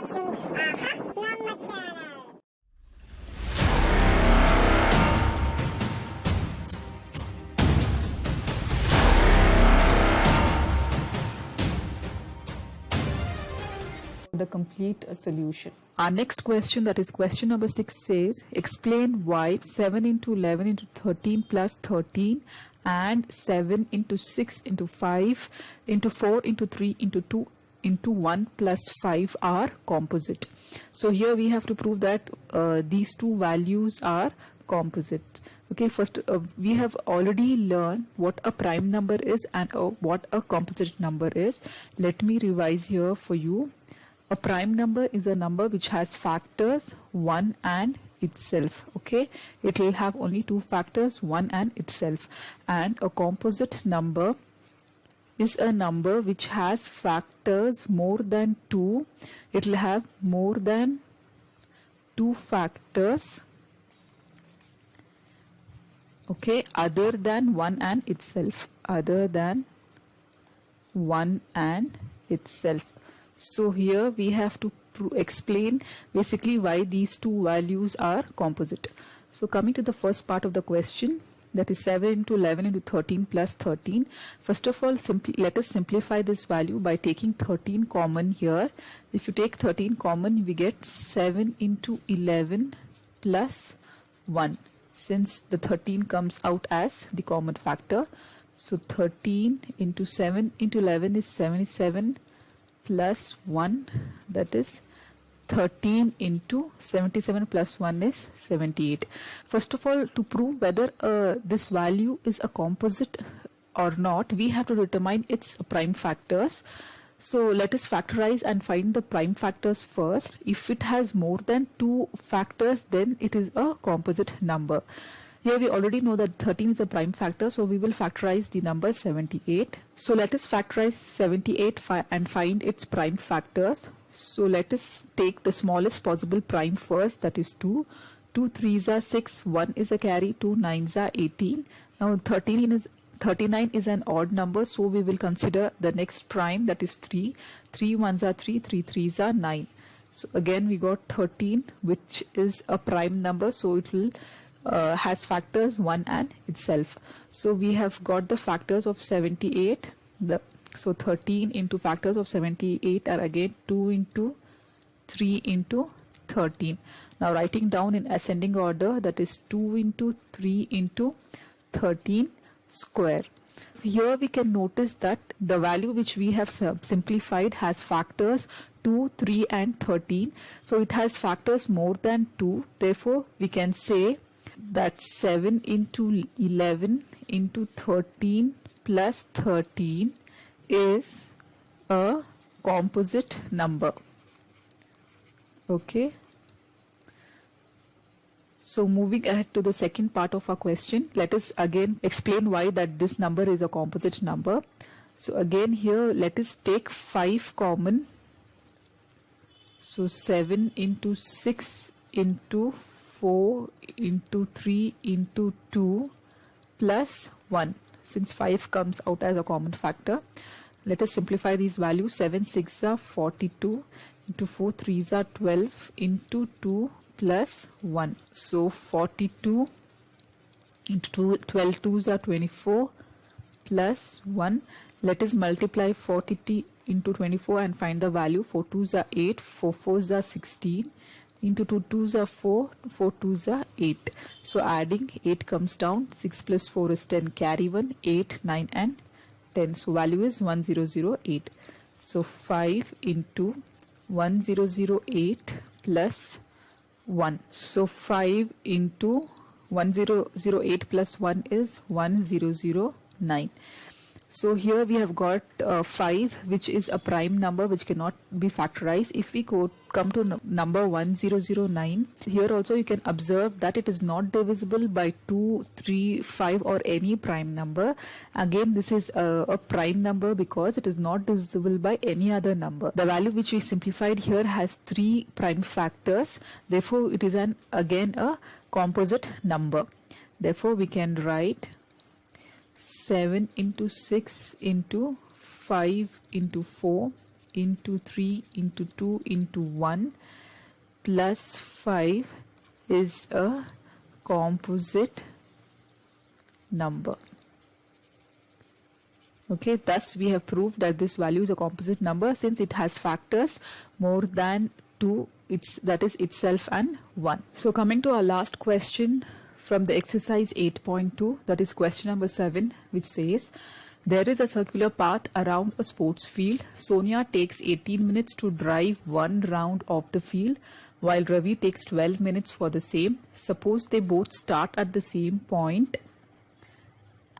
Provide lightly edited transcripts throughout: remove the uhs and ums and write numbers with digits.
watching Aha Nama channel. The complete solution. Our next question, that is question number 6, says explain why 7 into 11 into 13 plus 13 and 7 into 6 into 5 into 4 into 3 into 2 into 1 plus 5 are composite. So here we have to prove that these two values are composite. Okay, first we have already learned what a prime number is and what a composite number is. Let me revise here for you. A prime number is a number which has factors 1 and itself. Okay, it will have only two factors, 1 and itself. And a composite number is a number which has factors more than 2. It will have more than 2 factors, okay, other than 1 and itself, other than 1 and itself. So here we have to explain basically why these two values are composite. So coming to the first part of the question, that is 7 into 11 into 13 plus 13. First of all, let us simplify this value by taking 13 common here. If you take 13 common, we get 7 into 11 plus 1, since the 13 comes out as the common factor. So 13 into 7 into 11 is 77 plus 1, that is 13 into 77 plus 1 is 78. First of all, to prove whether this value is a composite or not, we have to determine its prime factors. So let us factorize and find the prime factors first. If it has more than 2 factors, then it is a composite number. Here we already know that 13 is a prime factor, so we will factorize the number 78. So let us factorize 78 and find its prime factors. So let us take the smallest possible prime first, that is 2. 2 3s are 6, 1 is a carry, 2 9s are 18. Now 39 is an odd number, so we will consider the next prime, that is 3. 3 1s are 3, 3 3s are 9. So again we got 13, which is a prime number, so it will has factors 1 and itself. So we have got the factors of 78. So 13 into factors of 78 are again 2 into 3 into 13. Now writing down in ascending order, that is 2 into 3 into 13 square. Here we can notice that the value which we have simplified has factors 2, 3 and 13. So it has factors more than 2. Therefore we can say that 7 into 11 into 13 plus 13 is a composite number. Okay. So moving ahead to the second part of our question, let us again explain why that this number is a composite number. So again here let us take 5 common. So 7 into 6 into 4 into 3 into 2 plus 1. Since 5 comes out as a common factor, let us simplify these values. 7 6 are 42 into 4 3s are 12 into 2 plus 1. So 42 into 12 2s are 24 plus 1. Let us multiply 40 into 24 and find the value. 4 2s are 8, 4 4s are 16 into 2 2s are 4, 4 2s are 8. So adding 8 comes down, 6 plus 4 is 10, carry 1, 8, 9 and 10. So value is 1008. So 5 into 1008 plus 1. So 5 into 1008 plus 1 is 1009. So here we have got 5, which is a prime number which cannot be factorized. If we come to number 1009, here also you can observe that it is not divisible by 2, 3, 5 or any prime number. Again, this is a prime number because it is not divisible by any other number. The value which we simplified here has 3 prime factors. Therefore, it is again a composite number. Therefore, we can write 7 into 6 into 5 into 4 into 3 into 2 into 1 plus 5 is a composite number. Okay, thus we have proved that this value is a composite number since it has factors more than 2, that is itself and 1. So coming to our last question from the exercise 8.2, that is question number 7, which says, there is a circular path around a sports field. Sonia takes 18 minutes to drive one round of the field, while Ravi takes 12 minutes for the same. Suppose they both start at the same point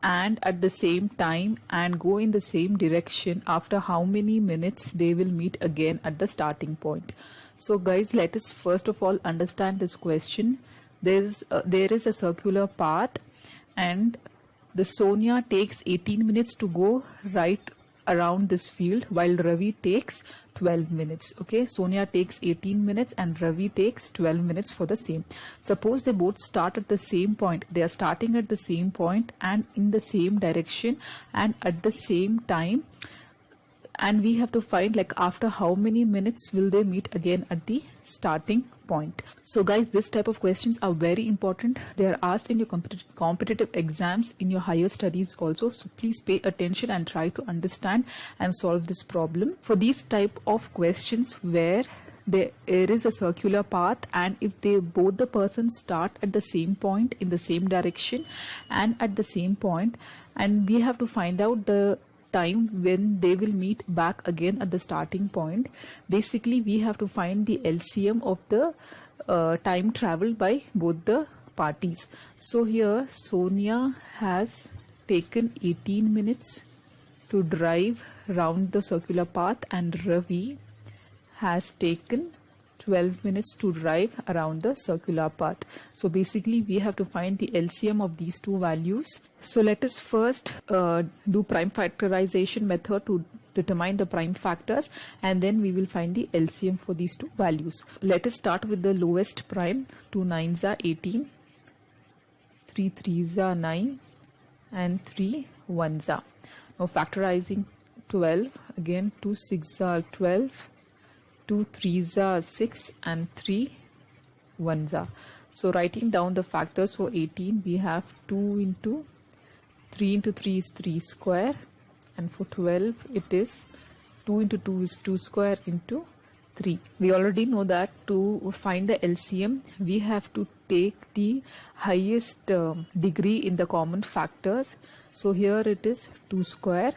and at the same time and go in the same direction. After how many minutes they will meet again at the starting point? So guys, let us first of all understand this question. There is a circular path and the Sonia takes 18 minutes to go right around this field, while Ravi takes 12 minutes. Okay, Sonia takes 18 minutes and Ravi takes 12 minutes for the same. Suppose they both start at the same point. They are starting at the same point and in the same direction and at the same time, and we have to find like after how many minutes will they meet again at the starting point. So guys, this type of questions are very important. They are asked in your competitive exams, in your higher studies also. So please pay attention and try to understand and solve this problem. For these type of questions where there is a circular path and if both the persons start at the same point in the same direction and at the same point, and we have to find out the time when they will meet back again at the starting point. Basically, we have to find the LCM of the time traveled by both the parties. So here Sonia has taken 18 minutes to drive round the circular path and Ravi has taken 12 minutes to drive around the circular path. So basically we have to find the LCM of these two values. So let us first do prime factorization method to determine the prime factors, and then we will find the LCM for these two values. Let us start with the lowest prime. 2 9s are 18, 3 3s are 9 and 3 1s are. Now factorizing 12, again 2 6s are 12, 2 3s are 6 and 3 1s are. So writing down the factors for 18, we have 2 into 3 into 3 is 3 square, and for 12 it is 2 into 2 is 2 square into 3. We already know that to find the LCM we have to take the highest degree in the common factors. So here it is 2 square.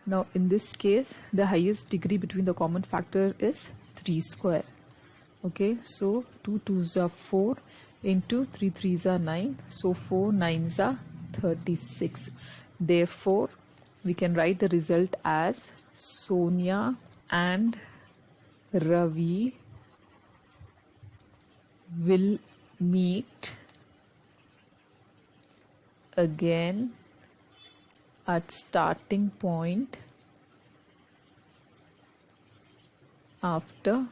Now in this case the highest degree between the common factor is 3 square. Okay, so 2 2s are 4 into 3 3s are 9, so 4 9s are 36. Therefore we can write the result as Sonia and Ravi will meet again at starting point after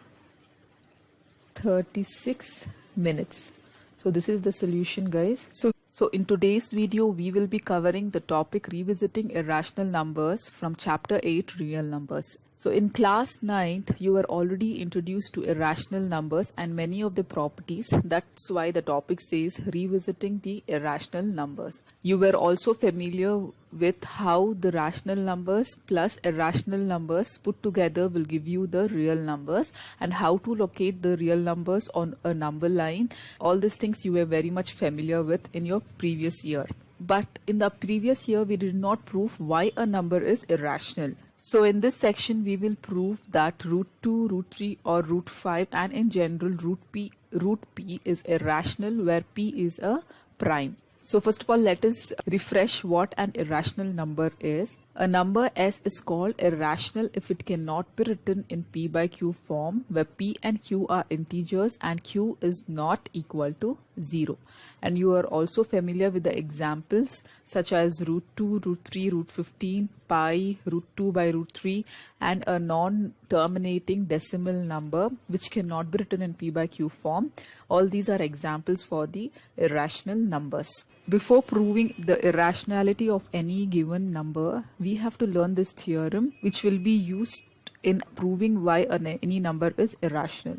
36 minutes. So this is the solution, guys. So in today's video we will be covering the topic revisiting irrational numbers from chapter 8, real numbers. So in class 9th you were already introduced to irrational numbers and many of the properties. That's why the topic says revisiting the irrational numbers. You were also familiar with how the rational numbers plus irrational numbers put together will give you the real numbers, and how to locate the real numbers on a number line. All these things you were very much familiar with in your previous year. But in the previous year we did not prove why a number is irrational. So in this section we will prove that root 2, root 3 or root 5 and in general root p is irrational where p is a prime. So first of all, let us refresh what an irrational number is. A number S is called irrational if it cannot be written in P by Q form, where P and Q are integers and Q is not equal to 0. And you are also familiar with the examples such as root 2, root 3, root 15, pi, root 2 by root 3 and a non-terminating decimal number which cannot be written in P by Q form. All these are examples for the irrational numbers. Before proving the irrationality of any given number, we have to learn this theorem which will be used in proving why any number is irrational.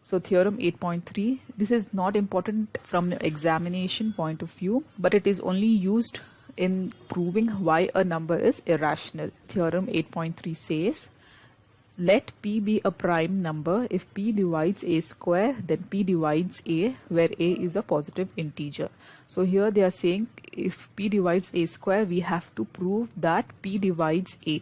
So theorem 8.3, this is not important from an examination point of view, but it is only used in proving why a number is irrational. Theorem 8.3 says, let p be a prime number if p divides a square, then p divides a, where a is a positive integer. So here they are saying if p divides a square, we have to prove that p divides a,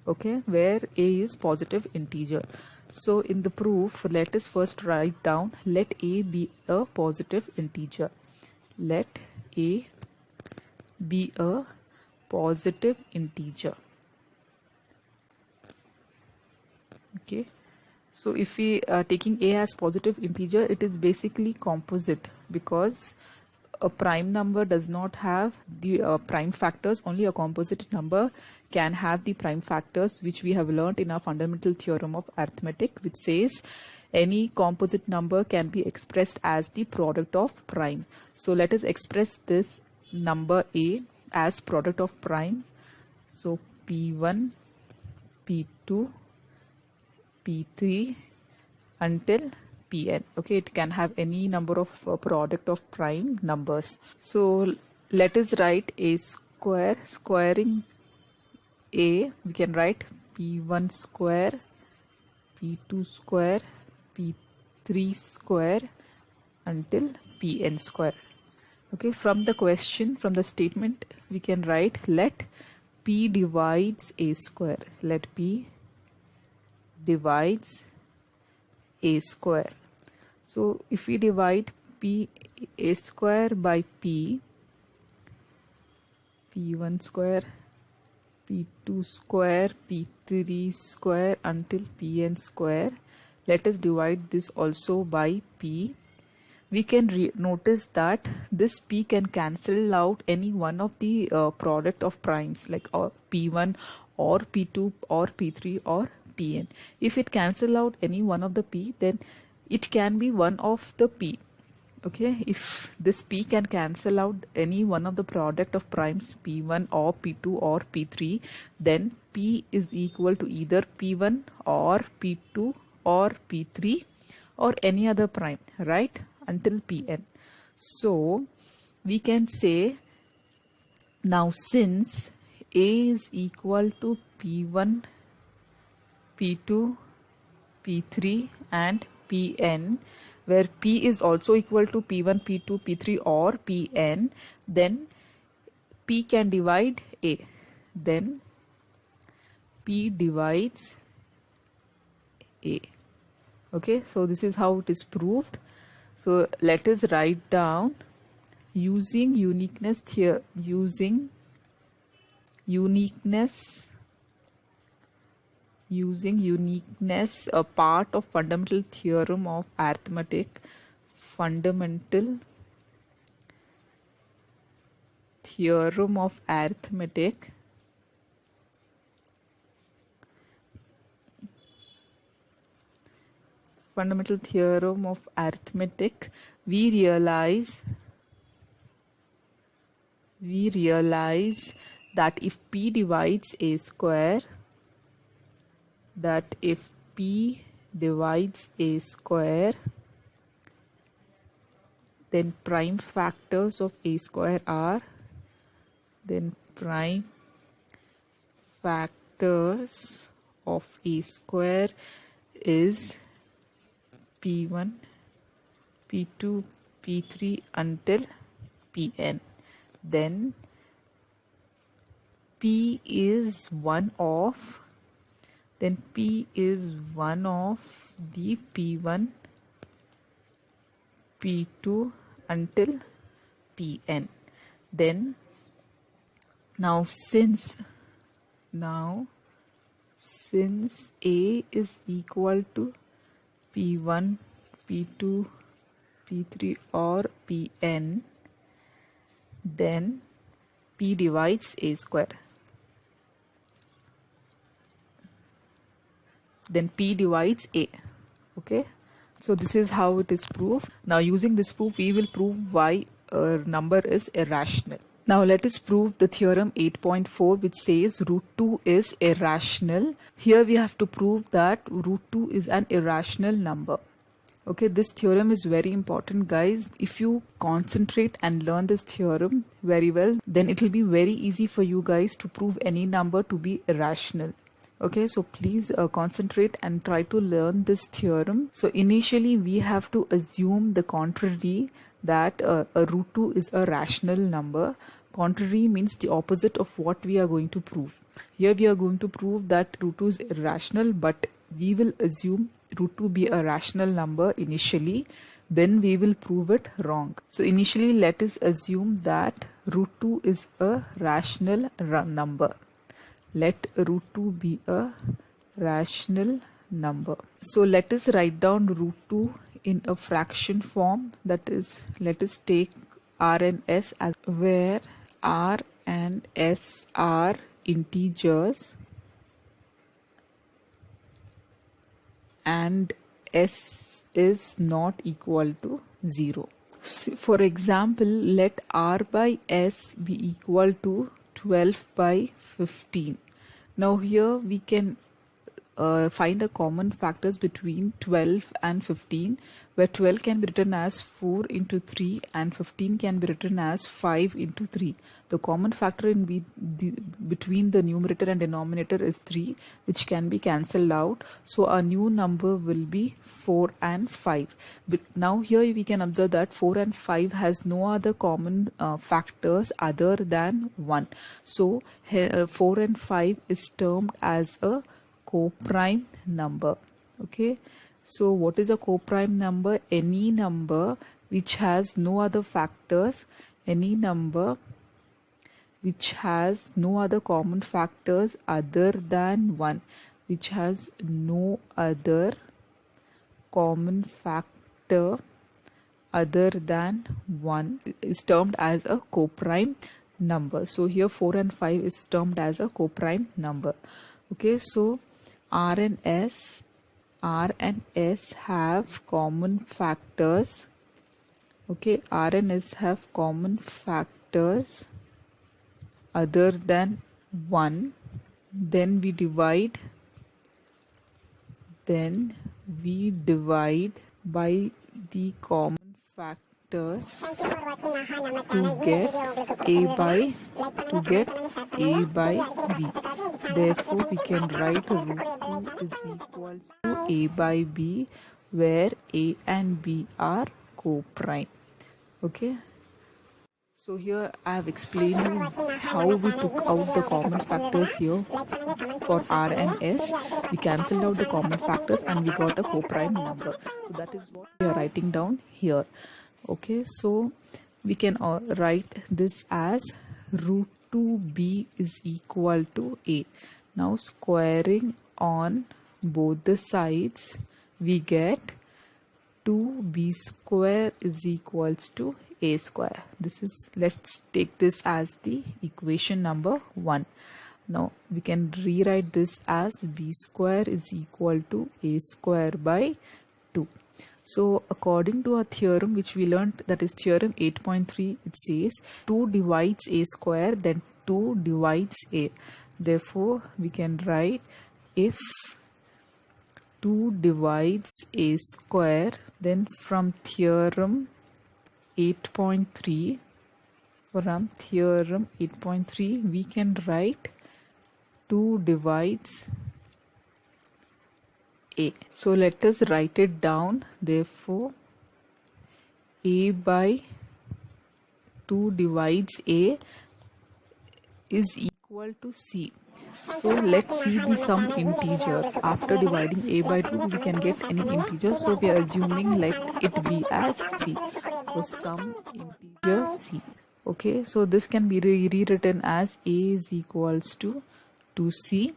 okay, where a is positive integer. So in the proof, let us first write down, let a be a positive integer. Let a be a positive integer. Okay, so if we are taking a as positive integer, it is basically composite, because a prime number does not have the prime factors. Only a composite number can have the prime factors, which we have learned in our fundamental theorem of arithmetic, which says any composite number can be expressed as the product of prime. So let us express this number a as product of primes. So p1, p2, p3 until pn. Okay, it can have any number of product of prime numbers. So let us write a square. Squaring a, we can write p1 square, p2 square, p3 square until pn square. Okay, from the question, from the statement, we can write let p divides a square. Let p divides a square. So if we divide p a square by p, p1 square, p2 square, p3 square until pn square, let us divide this also by p. We can notice that this p can cancel out any one of the product of primes, like p1 or p2 or p3 or pn. If it cancel out any one of the p, then it can be one of the p. Okay, if this p can cancel out any one of the product of primes p1 or p2 or p3, then p is equal to either p1 or p2 or p3 or any other prime, right, until pn. So we can say, now since a is equal to p1, p2, p3 and pn, where p is also equal to p1, p2, p3 or pn, then p can divide a. Then p divides a. Okay, so this is how it is proved. So let us write down, using uniqueness here, using uniqueness, a part of fundamental theorem of arithmetic, fundamental theorem of arithmetic, fundamental theorem of arithmetic, we realize that if p divides a square, then prime factors of a square are, then prime factors of a square is p1, p2, p3 until pn. Then p is one of the p1, p2 until pn. Then now since a is equal to p1, p2, p3 or pn, then p divides a square. Then p divides a. Okay, so this is how it is proved. Now using this proof, we will prove why a number is irrational. Now let us prove the theorem 8.4, which says root 2 is irrational. Here we have to prove that root 2 is an irrational number. Okay, this theorem is very important, guys. If you concentrate and learn this theorem very well, then it will be very easy for you guys to prove any number to be irrational. Okay, so please concentrate and try to learn this theorem. So initially we have to assume the contrary, that a root 2 is a rational number. Contrary means the opposite of what we are going to prove. Here we are going to prove that root 2 is irrational, but we will assume root 2 be a rational number initially, then we will prove it wrong. So initially let us assume that root 2 is a rational number. Let root 2 be a rational number. So let us write down root 2 in a fraction form. That is, let us take R and S as where R and S are integers and S is not equal to 0. For example, let R by S be equal to 12 by 15. Now here we can find the common factors between 12 and 15, where 12 can be written as 4 into 3 and 15 can be written as 5 into 3. The common factor between the numerator and denominator is 3, which can be cancelled out. So our new number will be 4 and 5. But now here we can observe that 4 and 5 has no other common factors other than 1. So 4 and 5 is termed as a co-prime number. Okay, so what is a co-prime number? Any number which has no other factors, any number which has no other common factors other than 1, which has no other common factor other than 1 is termed as a co-prime number. So here 4 and 5 is termed as a co-prime number. Okay, so R and S have common factors. Okay, R and S have common factors other than 1. Then we divide by the common factors to get A by B. Therefore, we can write root 2 is equals to A by B, where A and B are co-prime. Okay. So here I have explained you how we took out the common factors here for R and S. We cancelled out the common factors and we got a co-prime number. So that is what we are writing down here. Okay, so we can write this as root 2b is equal to A. Now squaring on both the sides, we get 2b square is equals to A square. This is, let's take this as the equation number 1. Now we can rewrite this as b square is equal to A square by 2. So according to our theorem which we learned, that is theorem 8.3, it says 2 divides A square, then 2 divides A. Therefore we can write if 2 divides A square, then from theorem 8.3, we can write 2 divides A. So let us write it down. Therefore A by 2 divides A is equal to C. So let C be some integer. After dividing A by 2 we can get any integer. So we are assuming let it be as C. So some integer C. Okay, so this can be rewritten as A is equals to 2C.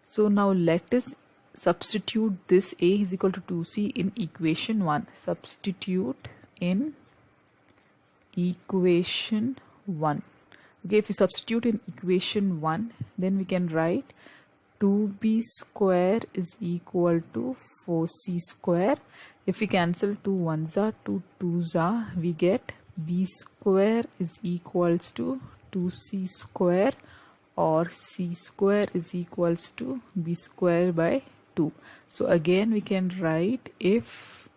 So now let us substitute this A is equal to 2C in equation 1. Substitute in equation 1. Okay, if you substitute in equation 1, then we can write 2b square is equal to 4c square. If we cancel 2 1s are 2 2s are, we get b square is equals to 2c square, or c square is equals to b square by 2. So again we can write, if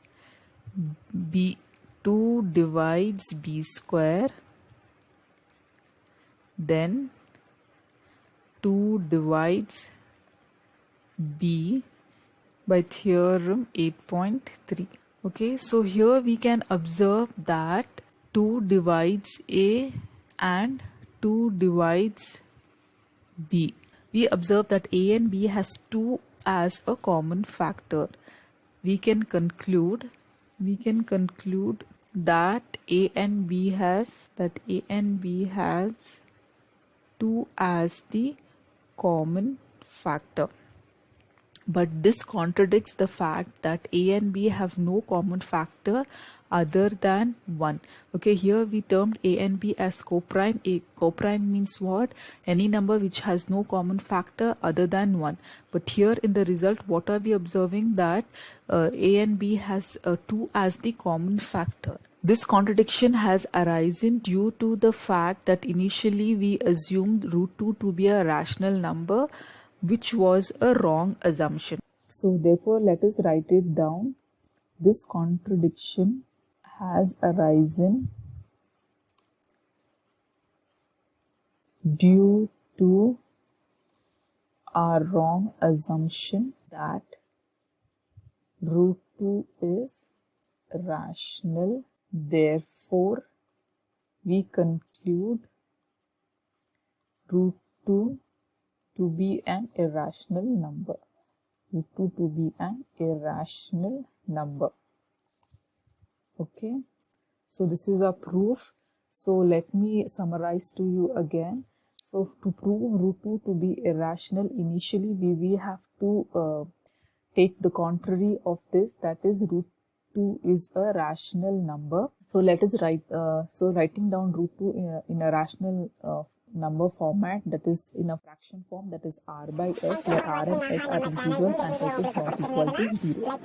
b2 divides b square, then 2 divides b by theorem 8.3. Okay, so here we can observe that 2 divides a and 2 divides b. We observe that a and b has 2 as a common factor. We can conclude that a and b has 2 as the common factor. But this contradicts the fact that a and b have no common factor other than 1. Okay, here we termed a and b as coprime. A coprime means what? Any number which has no common factor other than 1. But here in the result, what are we observing? That a and b has 2 as the common factor. This contradiction has arisen due to the fact that initially we assumed root 2 to be a rational number, which was a wrong assumption. So therefore let us write it down. This contradiction has arisen due to our wrong assumption that root 2 is rational. Therefore we conclude root 2 to be an irrational number. Root 2 to be an irrational number. Okay, so this is a proof. So let me summarize to you again. So to prove root 2 to be irrational, initially we have to take the contrary of this, that is root 2 is a rational number. So let us write, writing down root 2 in a rational number format, that is in a fraction form, that is r by s, where r and s are integers and s is not equal to 0.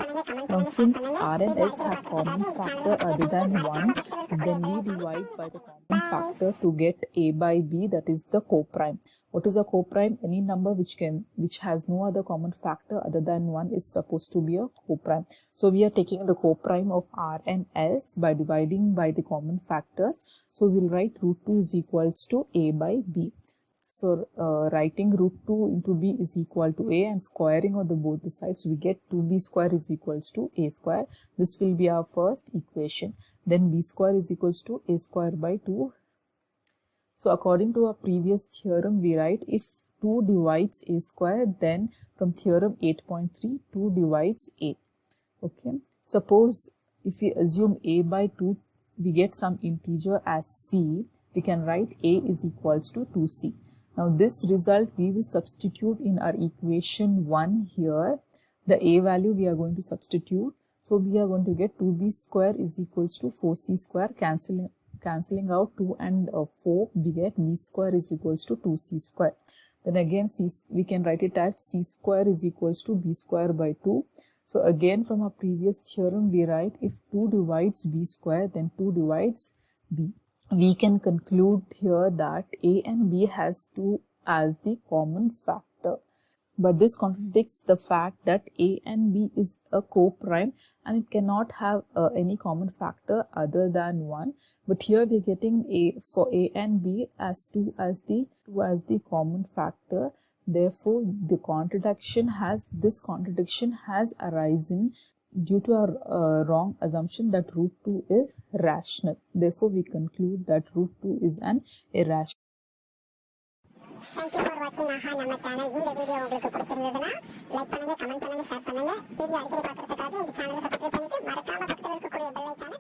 Now since r and s have common factor other than 1, then we divide by the common factor to get a by b, that is the coprime. What is a coprime? Any number which has no other common factor other than 1 is supposed to be a coprime. So we are taking the coprime of r and s by dividing by the common factors. So we'll write root 2 is equals to a by b. So writing root 2 into b is equal to a and squaring of both the sides, we get 2b square is equals to a square. This will be our first equation. Then b square is equals to a square by 2. So according to our previous theorem, we write if 2 divides a square, then from theorem 8.3, 2 divides a. Okay. Suppose if we assume a by 2, we get some integer as c, we can write a is equals to 2c. Now this result we will substitute in our equation 1 here. The a value we are going to substitute. So we are going to get 2b square is equals to 4c square, cancelling out 2 and 4, we get b square is equals to 2c square. Then again we can write it as c square is equals to b square by 2. So again from our previous theorem we write if 2 divides b square, then 2 divides b. We can conclude here that a and b has 2 as the common factor. But this contradicts the fact that a and b is a coprime and it cannot have any common factor other than 1. But here we are getting for a and b as 2 as the common factor. Therefore, this contradiction has arisen due to our wrong assumption that root 2 is rational. Therefore, we conclude that root 2 is an irrational. Thank you for watching நம்ம channel. இந்த video உங்களுக்கு பிடிச்சிருந்ததுன்னா like பண்ணுங்க, comment பண்ணுங்க, share பண்ணுங்க. Video அடிக்கடி பார்க்கறதுக்காக இந்த சேனலை சப்ஸ்கிரைப் பண்ணிட்டு மறக்காம பக்கத்துல இருக்கக்கூடிய பெல் ஐகானை